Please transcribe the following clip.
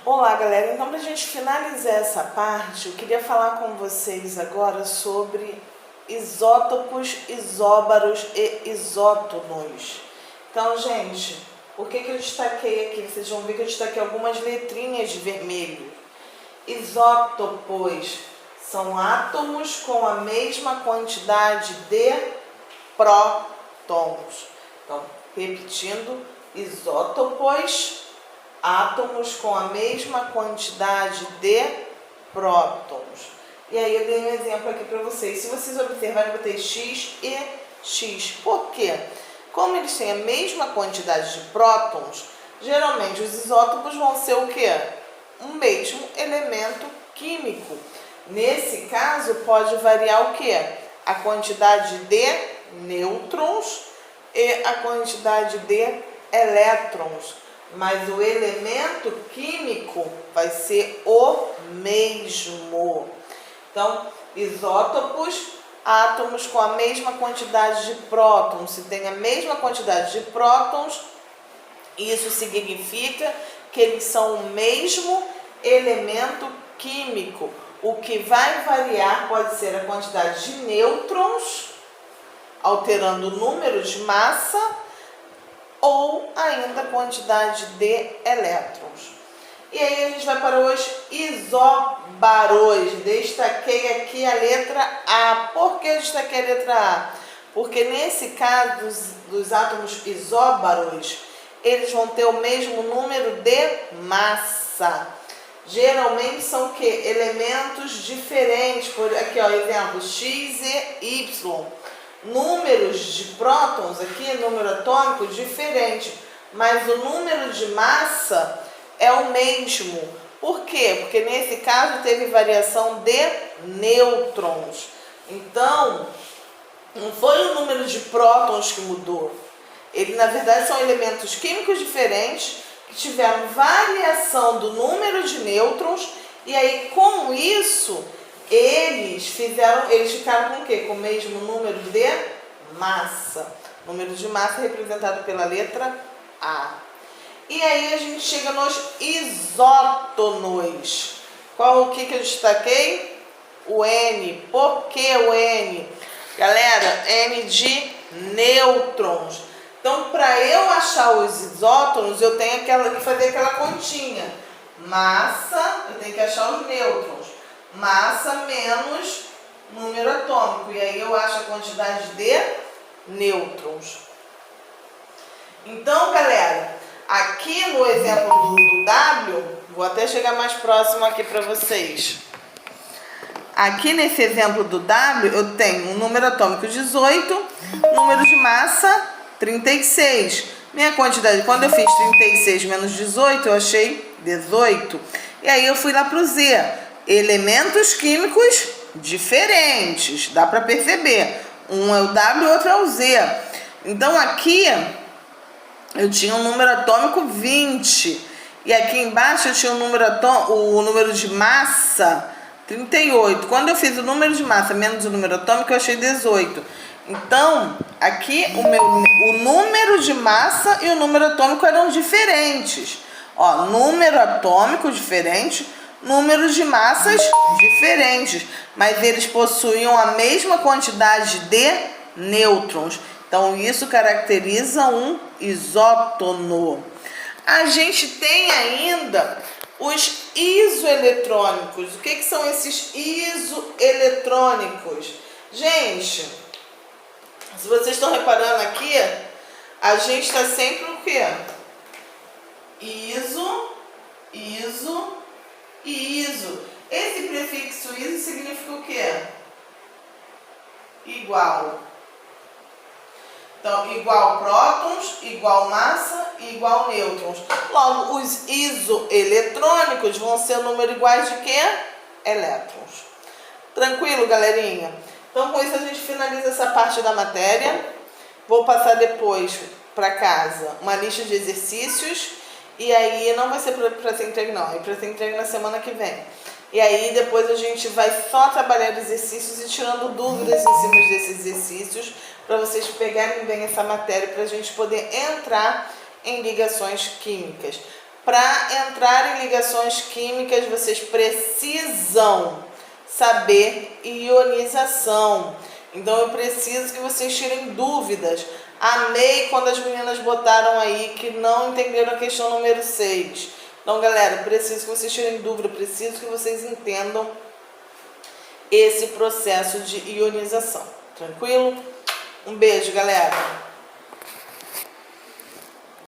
Olá, galera. Então, para a gente finalizar essa parte, eu queria falar com vocês agora sobre isótopos, isóbaros e isótonos. Então, gente, por que eu destaquei aqui? Vocês vão ver que eu destaquei algumas letrinhas de vermelho. Isótopos são átomos com a mesma quantidade de prótons. Então, repetindo, isótopos, átomos com a mesma quantidade de prótons. E aí eu dei um exemplo aqui para vocês. Se vocês observarem, eu botei X e X. Por quê? Como eles têm a mesma quantidade de prótons, geralmente os isótopos vão ser o quê? Um mesmo elemento químico. Nesse caso, pode variar o quê? A quantidade de nêutrons e a quantidade de elétrons. Mas o elemento químico vai ser o mesmo. Então, isótopos, átomos com a mesma quantidade de prótons. Se tem a mesma quantidade de prótons, isso significa que eles são o mesmo elemento químico. O que vai variar pode ser a quantidade de nêutrons, alterando o número de massa, ou ainda a quantidade de elétrons. E aí a gente vai para os isóbaros. Destaquei aqui a letra A. Por que eu destaquei a letra A? Porque nesse caso dos átomos isóbaros, eles vão ter o mesmo número de massa. Geralmente são o quê? Elementos diferentes. Por aqui, ó, exemplo, X e Y. Números de prótons aqui, número atômico, diferente, mas o número de massa é o mesmo. Por quê? Porque nesse caso teve variação de nêutrons. Então, não foi o número de prótons que mudou. Ele, na verdade, são elementos químicos diferentes que tiveram variação do número de nêutrons e aí, com isso, eles ficaram com o quê? Com o mesmo número de massa. Número de massa representado pela letra A. E aí a gente chega nos isótonos. O que eu destaquei? O N. Por que o N? Galera, N de nêutrons. Então, para eu achar os isótonos, eu tenho que fazer aquela continha. Massa, eu tenho que achar os nêutrons. Massa menos número atômico. E aí eu acho a quantidade de nêutrons. Então, galera, aqui no exemplo do W, vou até chegar mais próximo aqui para vocês. Aqui nesse exemplo do W, eu tenho um número atômico 18, número de massa 36. Minha quantidade, quando eu fiz 36 menos 18, eu achei 18. E aí eu fui lá para o Z. Elementos químicos diferentes, dá para perceber. Um é o W e o outro é o Z. Então aqui eu tinha um número atômico 20. E aqui embaixo eu tinha o número de massa 38. Quando eu fiz o número de massa menos o número atômico, eu achei 18. Então, aqui o número de massa e o número atômico eram diferentes. Ó, número atômico diferente, números de massas diferentes, mas eles possuíam a mesma quantidade de nêutrons. Então, isso caracteriza um isótono. A gente tem ainda os isoeletrônicos. O que são esses isoeletrônicos? Gente, se vocês estão reparando aqui, a gente está sempre o quê? Iso e iso. Esse prefixo iso significa o quê? Igual. Então, igual prótons, igual massa e igual nêutrons. Logo, os isoeletrônicos vão ser números iguais de quê? Elétrons. Tranquilo, galerinha? Então, com isso a gente finaliza essa parte da matéria. Vou passar depois para casa uma lista de exercícios. E aí não vai ser para ser entregue não, é para ser entregue na semana que vem. E aí depois a gente vai só trabalhar exercícios e tirando dúvidas em cima desses exercícios, para vocês pegarem bem essa matéria, para a gente poder entrar em ligações químicas. Para entrar em ligações químicas, vocês precisam saber ionização. Então eu preciso que vocês tirem dúvidas. Amei quando as meninas botaram aí que não entenderam a questão número 6. Então, galera, preciso que vocês tirem dúvida, preciso que vocês entendam esse processo de ionização. Tranquilo? Um beijo, galera!